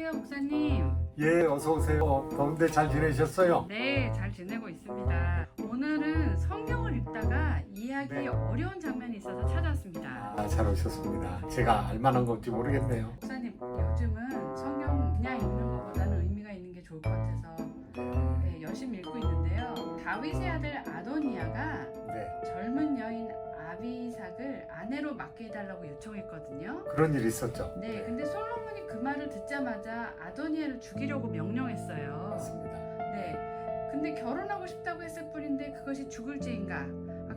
안녕하세요, 목사님. 예, 어서 오세요. 더운데 잘 지내셨어요? 네, 잘 지내고 있습니다. 오늘은 성경을 읽다가 이해하기 네. 어려운 장면이 있어서 찾아왔습니다. 아, 잘 오셨습니다. 제가 알만한 건지 모르겠네요. 목사님, 요즘은 성경 그냥 읽는 것보다는 의미가 있는 게 좋을 것 같아서 네, 열심히 읽고 있는데요. 다윗의 아들 아도니아가 네, 젊은 여인 아비삭을 아내로 맡게 해달라고 요청했거든요. 그런 일이 있었죠. 네, 근데 솔로몬이 그 말을 듣자마자 아도니아를 죽이려고 명령했어요. 맞습니다. 네, 근데 결혼하고 싶다고 했을 뿐인데 그것이 죽을 죄인가?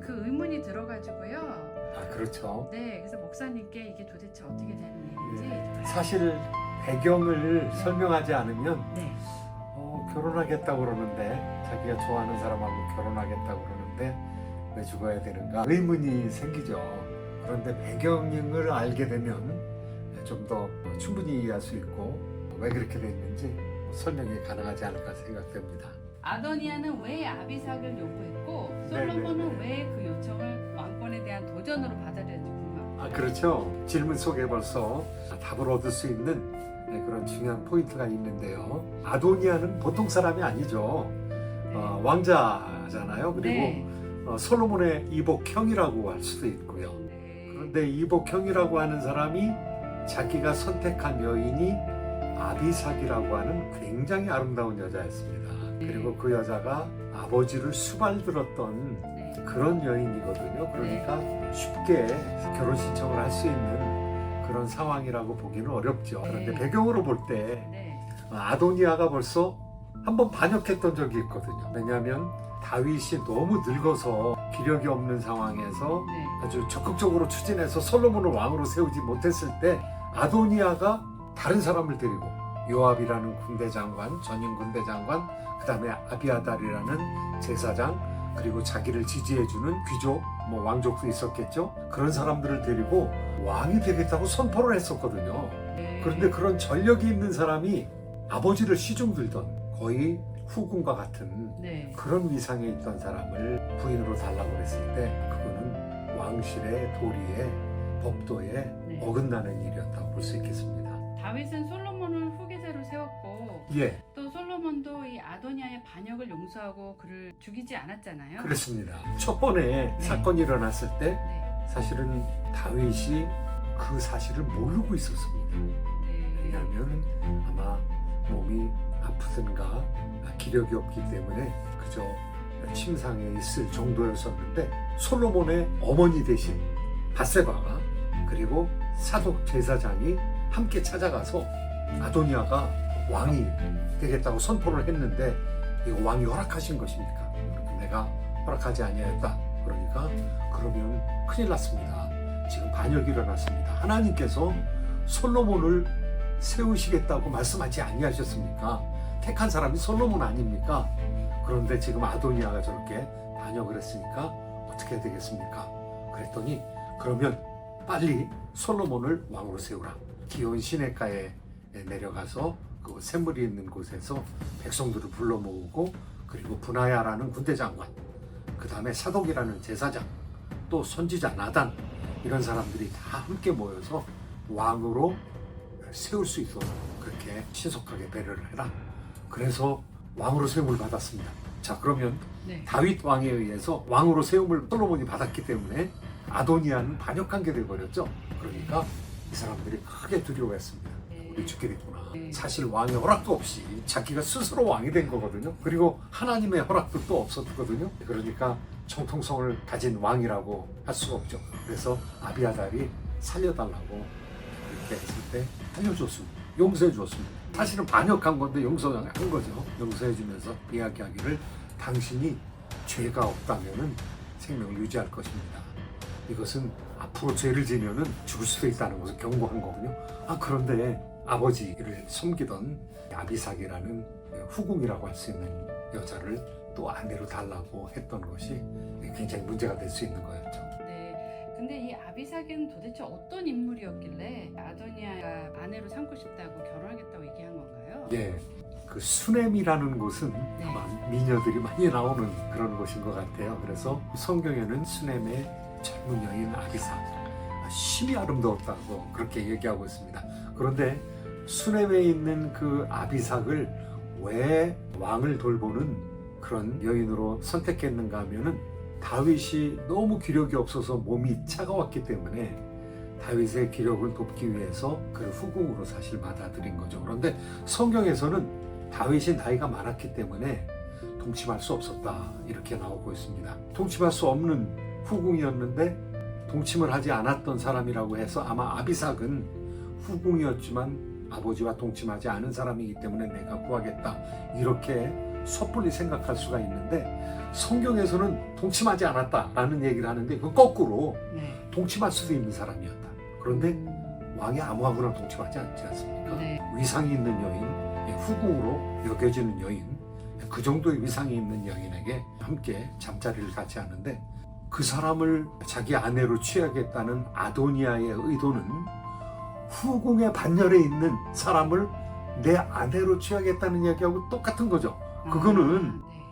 그 의문이 들어가지고요. 아, 그렇죠. 네, 그래서 목사님께 이게 도대체 어떻게 되는 일인지. 네. 사실 배경을 설명하지 않으면 네, 결혼하겠다고 그러는데 자기가 좋아하는 사람하고 결혼하겠다고 그러는데 왜 죽어야 되는가 의문이 생기죠. 그런데 배경을 알게 되면 좀 더 충분히 이해할 수 있고 왜 그렇게 됐는지 설명이 가능하지 않을까 생각됩니다. 아도니아는 왜 아비삭을 요구했고 솔로몬은 왜 그 요청을 왕권에 대한 도전으로 받아들였는지 궁금합니다. 아, 그렇죠. 질문 속에 벌써 답을 얻을 수 있는 그런 중요한 포인트가 있는데요. 아도니아는 보통 사람이 아니죠. 네. 왕자잖아요. 그리고 네. 솔로몬의 이복형이라고 할 수도 있고요. 네. 그런데 이복형이라고 하는 사람이 자기가 선택한 여인이 아비삭이라고 하는 굉장히 아름다운 여자였습니다. 네. 그리고 그 여자가 아버지를 수발들었던 네. 그런 여인이거든요. 그러니까 쉽게 결혼 신청을 할 수 있는 그런 상황이라고 보기는 어렵죠. 그런데 네. 배경으로 볼 때 네. 아도니아가 벌써 한번 반역했던 적이 있거든요. 왜냐하면 다윗이 너무 늙어서 기력이 없는 상황에서 네. 아주 적극적으로 추진해서 솔로몬을 왕으로 세우지 못했을 때 아도니아가 다른 사람을 데리고 요압이라는 군대 장관, 전임 군대 장관, 그 다음에 아비아달이라는 제사장, 그리고 자기를 지지해주는 귀족, 왕족도 있었겠죠. 그런 사람들을 데리고 왕이 되겠다고 선포를 했었거든요. 네. 그런데 그런 전력이 있는 사람이 아버지를 시중들던 거의 후궁과 같은 네. 그런 위상에 있던 사람을 부인으로 달라고 했을 때 그거는 왕실의 도리에 법도에 네. 어긋나는 일이었다고 볼 수 있겠습니다. 다윗은 솔로몬을 후계자로 세웠고 예, 또 솔로몬도 이 아도니아의 반역을 용서하고 그를 죽이지 않았잖아요. 그렇습니다. 첫 번에 사건이 일어났을 때 네. 사실은 다윗이 그 사실을 모르고 있었습니다. 네. 왜냐하면 아마 몸이 아프든가 기력이 없기 때문에 그저 침상에 있을 정도였었는데 솔로몬의 어머니 대신 밧세바가 그리고 사독 제사장이 함께 찾아가서 아도니아가 왕이 되겠다고 선포를 했는데 이거 왕이 허락하신 것입니까? 내가 허락하지 아니하였다. 그러니까 그러면 큰일 났습니다. 지금 반역이 일어났습니다. 하나님께서 솔로몬을 세우시겠다고 말씀하지 아니하셨습니까? 택한 사람이 솔로몬 아닙니까? 그런데 지금 아도니아가 저렇게 반역을 했으니까 어떻게 해야 되겠습니까? 그랬더니 그러면 빨리 솔로몬을 왕으로 세우라. 기온 시내가에 내려가서 그 샘물이 있는 곳에서 백성들을 불러 모으고 그리고 분하야라는 군대 장관, 그 다음에 사독이라는 제사장, 또 선지자 나단 이런 사람들이 다 함께 모여서 왕으로 세울 수 있도록 그렇게 신속하게 배려를 해라. 그래서 왕으로 세움을 받았습니다. 자, 그러면 네. 다윗 왕에 의해서 왕으로 세움을 솔로몬이 받았기 때문에 아도니아는 반역한 게 되어버렸죠. 그러니까 이 사람들이 크게 두려워했습니다. 우리 죽게 됐구나. 사실 왕의 허락도 없이 자기가 스스로 왕이 된 거거든요. 그리고 하나님의 허락도 또 없었거든요. 그러니까 정통성을 가진 왕이라고 할 수가 없죠. 그래서 아비아달이 살려달라고 그렇게 했을 때 살려줬습니다. 용서해 줬습니다. 사실은 반역한 건데 용서한 거죠. 용서해 주면서 이야기하기를 당신이 죄가 없다면은 생명을 유지할 것입니다. 이것은 앞으로 죄를 지면은 죽을 수도 있다는 것을 경고한 거군요. 그런데 아버지를 섬기던 아비삭이라는 후궁이라고 할 수 있는 여자를 또 아내로 달라고 했던 것이 굉장히 문제가 될 수 있는 거였죠. 네. 근데 이 아비삭은 도대체 어떤 인물이었길래 아도니아가 아내로 삼고 싶다고 결혼하겠다고 얘기한 건가요? 예, 그 수넴이라는 곳은 네. 아마 미녀들이 많이 나오는 그런 곳인 것 같아요. 그래서 성경에는 수넴의 젊은 여인 아비삭 심히 아름다웠다고 그렇게 얘기하고 있습니다. 그런데 수넴에 있는 그 아비삭을 왜 왕을 돌보는 그런 여인으로 선택했는가 하면은 다윗이 너무 기력이 없어서 몸이 차가웠기 때문에 다윗의 기력을 돕기 위해서 그를 후궁으로 사실 받아들인 거죠. 그런데 성경에서는 다윗이 나이가 많았기 때문에 동침할 수 없었다 이렇게 나오고 있습니다. 동침할 수 없는 후궁이었는데 동침을 하지 않았던 사람이라고 해서 아마 아비삭은 후궁이었지만 아버지와 동침하지 않은 사람이기 때문에 내가 구하겠다 이렇게 섣불리 생각할 수가 있는데 성경에서는 동침하지 않았다라는 얘기를 하는데 그 거꾸로 네. 동침할 수도 있는 사람이었다. 그런데 왕이 아무하고나 동침하지 않지 않습니까? 네. 위상이 있는 여인, 후궁으로 여겨지는 여인, 그 정도의 위상이 있는 여인에게 함께 잠자리를 같이 하는데 그 사람을 자기 아내로 취하겠다는 아도니아의 의도는 후궁의 반열에 있는 사람을 내 아내로 취하겠다는 얘기하고 똑같은 거죠. 그거는 네.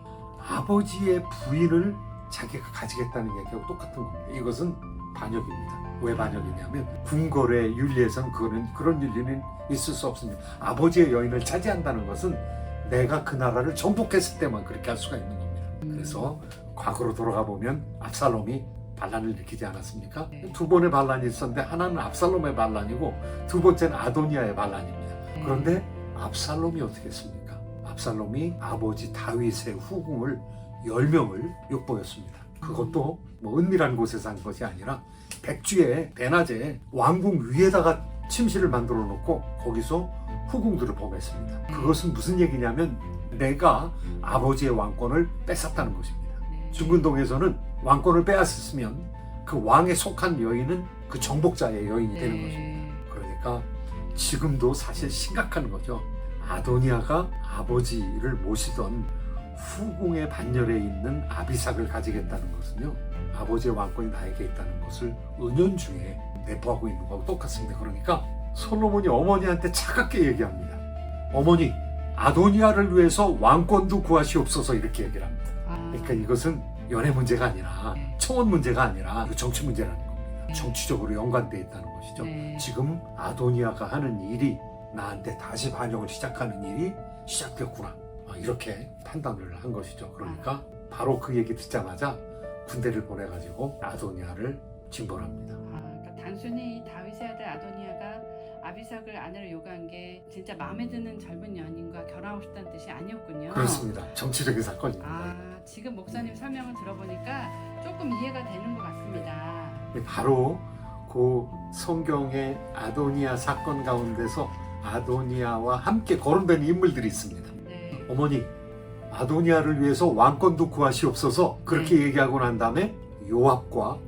아버지의 부인을 자기가 가지겠다는 얘기하고 똑같은 겁니다. 이것은 반역입니다. 왜 반역이냐면 궁궐의 윤리에서는 그런 윤리는 있을 수 없습니다. 아버지의 여인을 차지한다는 것은 내가 그 나라를 정복했을 때만 그렇게 할 수가 있는 겁니다. 그래서 과거로 돌아가 보면 압살롬이 반란을 일으키지 않았습니까? 네. 두 번의 반란이 있었는데 하나는 압살롬의 반란이고 두 번째는 아도니아의 반란입니다. 네. 그런데 압살롬이 어떻게 했습니까? 압살롬이 아버지 다윗의 후궁을 10명을 욕보였습니다. 그것도 뭐 은밀한 곳에서 한 것이 아니라 백주에 대낮에 왕궁 위에다가 침실을 만들어 놓고 거기서 후궁들을 보냈습니다. 그것은 무슨 얘기냐면 내가 아버지의 왕권을 뺏었다는 것입니다. 네. 중근동에서는 왕권을 빼앗았으면 그 왕에 속한 여인은 그 정복자의 여인이 되는 네. 것입니다. 그러니까 지금도 사실 심각한 거죠. 아도니아가 아버지를 모시던 후궁의 반열에 있는 아비삭을 가지겠다는 것은요, 아버지의 왕권이 나에게 있다는 것을 은연중에 내포하고 있는 거하고 똑같습니다. 그러니까 솔로몬이 어머니한테 차갑게 얘기합니다. 어머니, 아도니아를 위해서 왕권도 구하시옵소서 이렇게 얘기를 합니다. 그러니까 이것은 연애 문제가 아니라 청혼 문제가 아니라 정치 문제라는 겁니다. 정치적으로 연관되어 있다는 것이죠. 네. 지금 아도니아가 하는 일이 나한테 다시 반역을 시작하는 일이 시작됐구나. 이렇게 판단을 한 것이죠. 그러니까 바로 그 얘기 듣자마자 군대를 보내가지고 아도니아를 징벌합니다. 그러니까 단순히 이 다윗의 아들 아도니아가 아비삭을 아내로 요구한 게 진짜 마음에 드는 젊은 연인과 결혼하고 싶다는 뜻이 아니었군요. 그렇습니다. 정치적인 사건입니다. 지금 목사님 설명을 들어보니까 조금 이해가 되는 것 같습니다. 바로 그 성경의 아도니아 사건 가운데서 아도니아와 함께 거론된 인물들이 있습니다. 네. 어머니, 아도니아를 위해서 왕권도 구하시옵소서 그렇게 얘기하고 난 다음에 요압과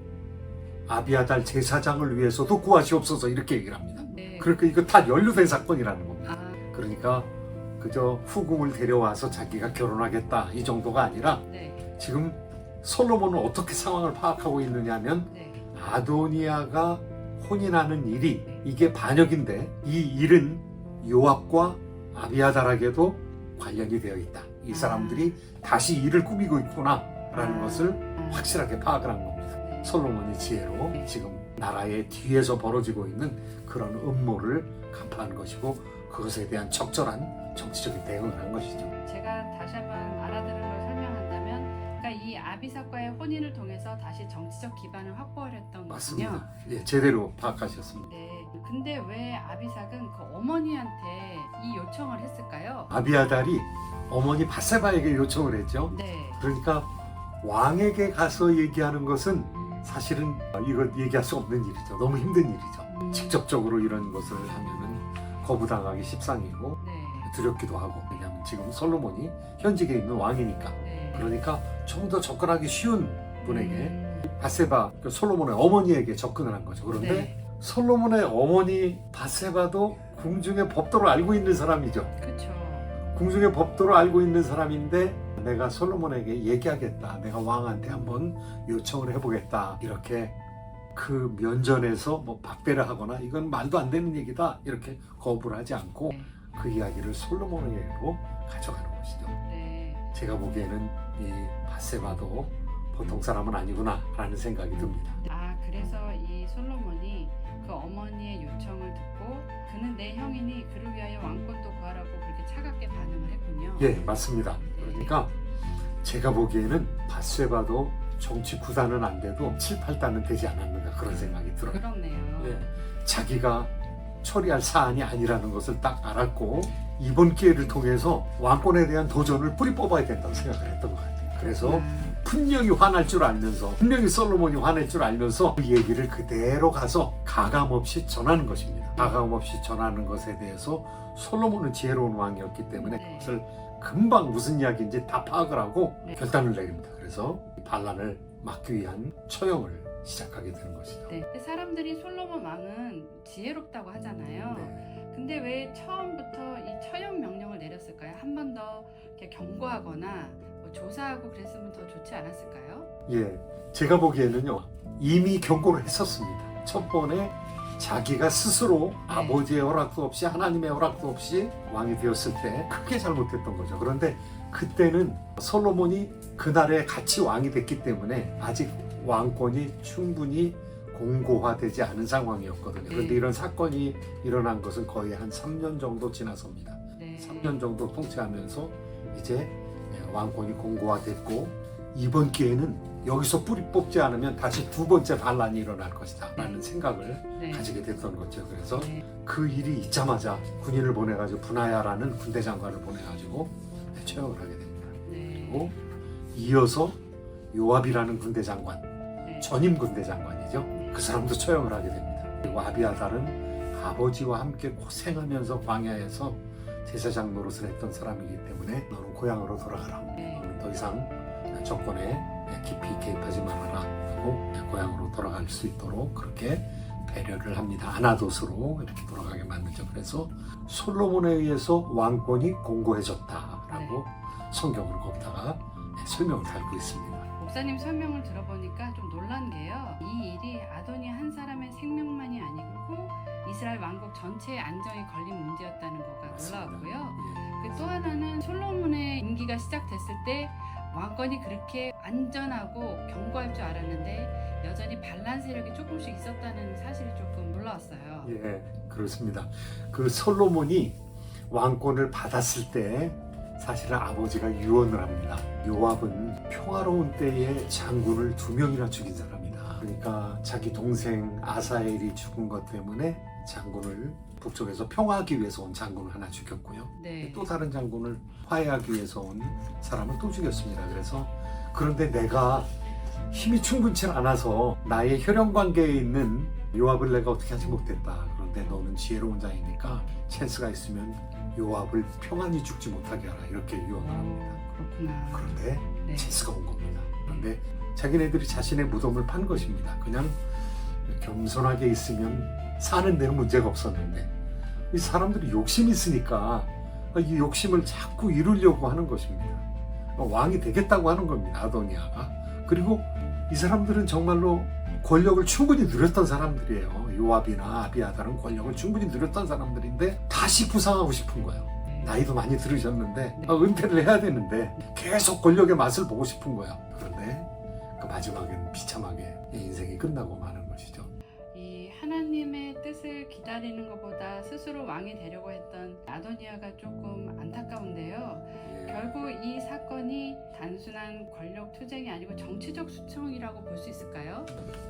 아비아달 제사장을 위해서도 구하시옵소서 이렇게 얘기를 합니다. 네. 그러니까 이거 다 연루된 사건이라는 겁니다. 아, 그러니까 그저 후궁을 데려와서 자기가 결혼하겠다 이 정도가 아니라 네. 지금 솔로몬은 어떻게 상황을 파악하고 있느냐 하면 네. 아도니아가 혼인하는 일이 이게 반역인데 이 일은 요압과 아비아달에게도 관련이 되어 있다. 이 사람들이 다시 일을 꾸미고 있구나라는 것을 확실하게 파악을 한 겁니다. 네. 솔로몬이 지혜로 지금 나라의 뒤에서 벌어지고 있는 그런 음모를 간파한 것이고 그것에 대한 적절한 정치적인 대응을 한 것이죠. 제가 다시 한번 알아들은 걸 설명한다면, 그러니까 이 아비삭과의 혼인을 통해서 다시 정치적 기반을 확보하렸던 거군요. 맞습니다. 예, 제대로 파악하셨습니다. 네. 근데 왜 아비삭은 그 어머니한테 이 요청을 했을까요? 아비아달이 어머니 바세바에게 요청을 했죠. 네. 그러니까 왕에게 가서 얘기하는 것은 사실은 이거 얘기할 수 없는 일이죠. 너무 힘든 일이죠. 직접적으로 이런 것을 하면은 거부당하기 십상이고 네. 두렵기도 하고, 왜냐하면 지금 솔로몬이 현직에 있는 왕이니까. 네. 그러니까 좀 더 접근하기 쉬운 분에게 바세바, 그 솔로몬의 어머니에게 접근을 한 거죠. 그런데 네. 솔로몬의 어머니 바세바도 궁중의 법도를 알고 있는 사람이죠. 그렇죠. 궁중의 법도를 알고 있는 사람인데 내가 솔로몬에게 얘기하겠다. 내가 왕한테 한번 요청을 해보겠다. 이렇게 그 면전에서 뭐 박배를 하거나 이건 말도 안 되는 얘기다. 이렇게 거부를 하지 않고 네. 그 이야기를 솔로몬에게로 가져가는 것이죠. 네. 제가 보기에는 이 바세바도 보통 사람은 아니구나라는 생각이 듭니다. 아, 그래서 이 솔로몬이 그 어머니의 요청을 듣고 그는 내 형이니 그를 위하여 왕권도 구하라고 그렇게 차갑게 반응을 했군요. 예, 맞습니다. 그러니까 제가 보기에는 밧세바도 정치 9단은 안 돼도 7, 8단은 되지 않았는가 그런 생각이 들어요. 그렇네요. 예, 자기가 처리할 사안이 아니라는 것을 딱 알았고 이번 기회를 통해서 왕권에 대한 도전을 뿌리 뽑아야 된다고 생각을 했던 것 같아요. 그래서 분명히 화날 줄 알면서 분명히 솔로몬이 화낼 줄 알면서 그 얘기를 그대로 가서 가감없이 전하는 것입니다. 가감없이 전하는 것에 대해서 솔로몬은 지혜로운 왕이었기 때문에 네. 그것을 금방 무슨 이야기인지 다 파악을 하고 네. 결단을 내립니다. 그래서 반란을 막기 위한 처형을 시작하게 되는 것이죠. 네. 근데 사람들이 솔로몬 왕은 지혜롭다고 하잖아요. 네. 근데 왜 처음부터 이 처형 명령을 내렸을까요? 한 번 더 경고하거나 뭐 조사하고 그랬으면 더 좋지 않았을까요? 예, 제가 보기에는요 이미 경고를 했었습니다. 첫 번에 자기가 스스로 아버지의 허락도 없이 하나님의 허락도 없이 왕이 되었을 때 크게 잘못했던 거죠. 그런데 그때는 솔로몬이 그날에 같이 왕이 됐기 때문에 아직 왕권이 충분히 공고화되지 않은 상황이었거든요. 그런데 이런 사건이 일어난 것은 거의 한 3년 정도 지나서입니다. 네. 3년 정도 통치하면서 이제 왕권이 공고화됐고 이번 기회는 여기서 뿌리 뽑지 않으면 다시 두 번째 반란이 일어날 것이다 라는 생각을 네. 가지게 됐던 거죠. 그래서 네. 그 일이 있자마자 군인을 보내가지고 분하야라는 군대 장관을 보내가지고 처형을 하게 됩니다. 네. 그리고 이어서 요압이라는 군대 장관, 네. 전임 군대 장관이죠. 그 사람도 처형을 하게 됩니다. 그리고 아비아달은 아버지와 함께 고생하면서 광야에서 제사장 노릇을 했던 사람이기 때문에 너는 고향으로 돌아가라. 네. 너는 더 이상 정권에 깊이 개입하지 말아라 하고 고향으로 돌아갈 수 있도록 그렇게 배려를 합니다. 아나돗으로 이렇게 돌아가게 만들죠. 그래서 솔로몬에 의해서 왕권이 공고해졌다라고 성경을 거기다가 설명을 달고 있습니다. 목사님 설명을 들어보니까 좀 놀란 게요. 이 일이 아도니 한 사람의 생명만이 아니고 이스라엘 왕국 전체의 안정이 걸린 문제였다는 거가 놀라웠고요. 그 또 하나는 솔로몬의 임기가 시작됐을 때 왕권이 그렇게 안전하고 견고할 줄 알았는데 여전히 반란 세력이 조금씩 있었다는 사실이 조금 놀라웠어요. 예, 그렇습니다. 그 솔로몬이 왕권을 받았을 때 사실은 아버지가 유언을 합니다. 요압은 평화로운 때에 장군을 2명이나 죽인 사람이다. 그러니까 자기 동생 아사엘이 죽은 것 때문에 장군을 북쪽에서 평화하기 위해서 온 장군을 하나 죽였고요. 네. 또 다른 장군을 화해하기 위해서 온 사람을 또 죽였습니다. 그래서 그런데 내가 힘이 충분치 않아서 나의 혈연 관계에 있는 요압을 내가 어떻게 하지 못했다. 그런데 너는 지혜로운 자이니까 찬스가 있으면 요압을 평안히 죽지 못하게 하라. 이렇게 유언을 합니다. 그렇구나. 그런데 네. 찬스가 온 겁니다. 그런데 자기네들이 자신의 무덤을 판 것입니다. 그냥 겸손하게 있으면 사는 데는 문제가 없었는데 이 사람들이 욕심이 있으니까 이 욕심을 자꾸 이루려고 하는 것입니다. 왕이 되겠다고 하는 겁니다. 아도니아가. 그리고 이 사람들은 정말로 권력을 충분히 누렸던 사람들이에요. 요압이나 아비아달은 권력을 충분히 누렸던 사람들인데 다시 부상하고 싶은 거예요. 나이도 많이 들으셨는데 은퇴를 해야 되는데 계속 권력의 맛을 보고 싶은 거예요. 그런데 그 마지막엔 비참하게 인생이 끝나고 마는 것이죠. 이 하나님의 뜻을 기다리는 것보다 스스로 왕이 되려고 했던 아도니아가 조금 안타까운데요. 결국 이 사건이 단순한 권력 투쟁이 아니고 정치적 수청이라고 볼 수 있을까요?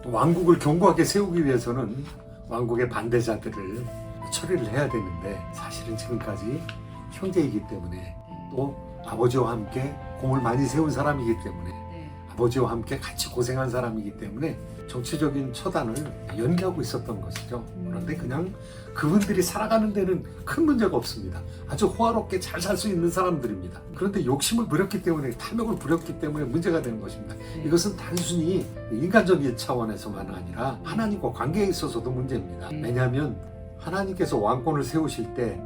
왕국을 견고하게 세우기 위해서는 왕국의 반대자들을 처리를 해야 되는데 사실은 지금까지 형제이기 때문에 또 아버지와 함께 공을 많이 세운 사람이기 때문에 네. 아버지와 함께 같이 고생한 사람이기 때문에 정치적인 처단을 연기하고 있었던 것이죠. 그런데 그냥 그분들이 살아가는 데는 큰 문제가 없습니다. 아주 호화롭게 잘 살 수 있는 사람들입니다. 그런데 욕심을 부렸기 때문에 탐욕을 부렸기 때문에 문제가 되는 것입니다. 이것은 단순히 인간적인 차원에서만 아니라 하나님과 관계에 있어서도 문제입니다. 왜냐하면 하나님께서 왕권을 세우실 때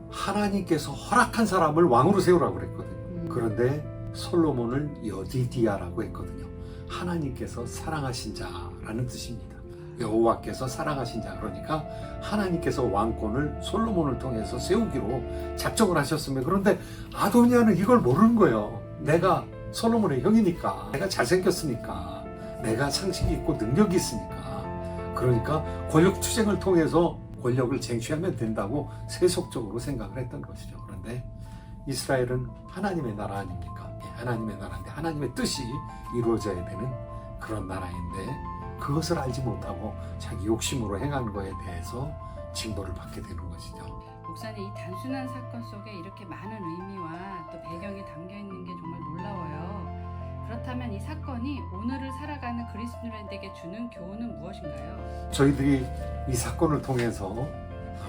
하나님께서 허락한 사람을 왕으로 세우라고 그랬거든요. 그런데 솔로몬을 여디디아라고 했거든요. 하나님께서 사랑하신 자라는 뜻입니다. 여호와께서 사랑하신 자, 그러니까 하나님께서 왕권을 솔로몬을 통해서 세우기로 작정을 하셨습니다. 그런데 아도니아는 이걸 모르는 거예요. 내가 솔로몬의 형이니까, 내가 잘생겼으니까, 내가 상식이 있고 능력이 있으니까, 그러니까 권력 투쟁을 통해서 권력을 쟁취하면 된다고 세속적으로 생각을 했던 것이죠. 그런데 이스라엘은 하나님의 나라 아닙니까? 하나님의 나라인데 하나님의 뜻이 이루어져야 되는 그런 나라인데, 그것을 알지 못하고 자기 욕심으로 행한 거에 대해서 징벌을 받게 되는 것이죠. 목사님, 이 단순한 사건 속에 이렇게 많은 의미와 또 배경이 담겨 있는 게 정말 놀라워요. 그렇다면 이 사건이 오늘을 살아가는 그리스도인에게 주는 교훈은 무엇인가요? 저희들이 이 사건을 통해서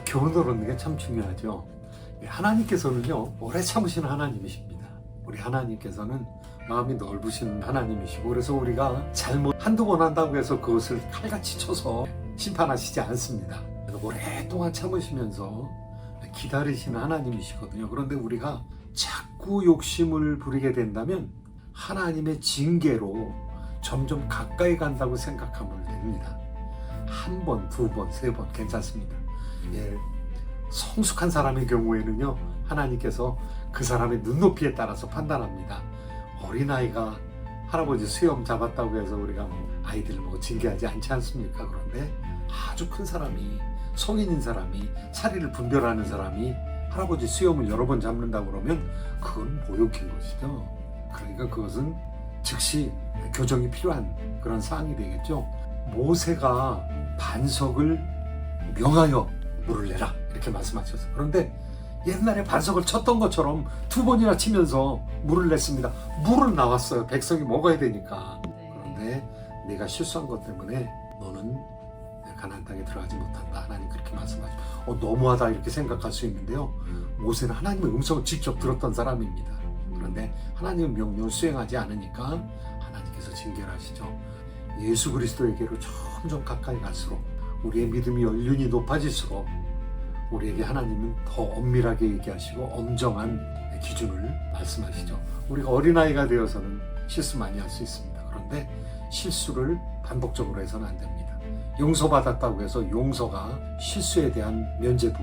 교훈을 얻는 게 참 중요하죠. 하나님께서는요, 오래 참으신 하나님이십니다. 우리 하나님께서는 마음이 넓으신 하나님이시고, 그래서 우리가 잘못 한두 번 한다고 해서 그것을 칼같이 쳐서 심판하시지 않습니다. 오랫동안 참으시면서 기다리시는 하나님이시거든요. 그런데 우리가 자꾸 욕심을 부리게 된다면 하나님의 징계로 점점 가까이 간다고 생각하면 됩니다. 한 번, 두 번, 세 번 괜찮습니다. 성숙한 사람의 경우에는요, 하나님께서 그 사람의 눈높이에 따라서 판단합니다. 어린아이가 할아버지 수염 잡았다고 해서 우리가 아이들 징계하지 않지 않습니까? 그런데 아주 큰 사람이, 성인인 사람이, 사리를 분별하는 사람이 할아버지 수염을 여러 번 잡는다고 그러면 그건 모욕인 것이죠. 그러니까 그것은 즉시 교정이 필요한 그런 사항이 되겠죠. 모세가 반석을 명하여 물을 내라 이렇게 말씀하셨어요. 그런데 옛날에 반석을 쳤던 것처럼 두 번이나 치면서 물을 냈습니다. 물은 나왔어요. 백성이 먹어야 되니까. 그런데 내가 실수한 것 때문에 너는 가나안 땅에 들어가지 못한다. 하나님 그렇게 말씀하죠. 너무하다 이렇게 생각할 수 있는데요. 모세는 하나님의 음성을 직접 들었던 사람입니다. 그런데 하나님의 명령을 수행하지 않으니까 하나님께서 징계를 하시죠. 예수 그리스도에게로 점점 가까이 갈수록, 우리의 믿음이 연륜이 높아질수록 우리에게 하나님은 더 엄밀하게 얘기하시고 엄정한 기준을 말씀하시죠. 우리가 어린아이가 되어서는 실수 많이 할 수 있습니다. 그런데 실수를 반복적으로 해서는 안 됩니다. 용서받았다고 해서 용서가 실수에 대한 면죄부,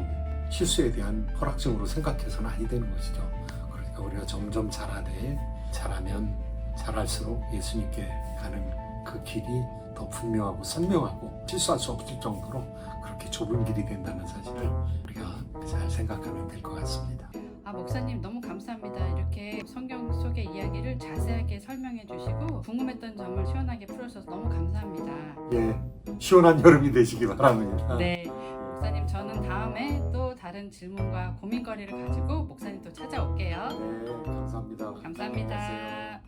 실수에 대한 허락증으로 생각해서는 아니 되는 것이죠. 그러니까 우리가 점점 잘하면 잘할수록 예수님께 가는 그 길이 더 분명하고 선명하고 실수할 수 없을 정도로 그렇게 좁은 길이 된다는 사실을 우리가 잘 생각하면 될 것 같습니다. 목사님 너무 감사합니다. 이렇게 성경 속의 이야기를 자세하게 설명해 주시고 궁금했던 점을 시원하게 풀어주셔서 너무 감사합니다. 시원한 여름이 되시기 바랍니다. 네, 목사님 저는 다음에 또 다른 질문과 고민거리를 가지고 목사님 또 찾아올게요. 네, 감사합니다. 감사합니다.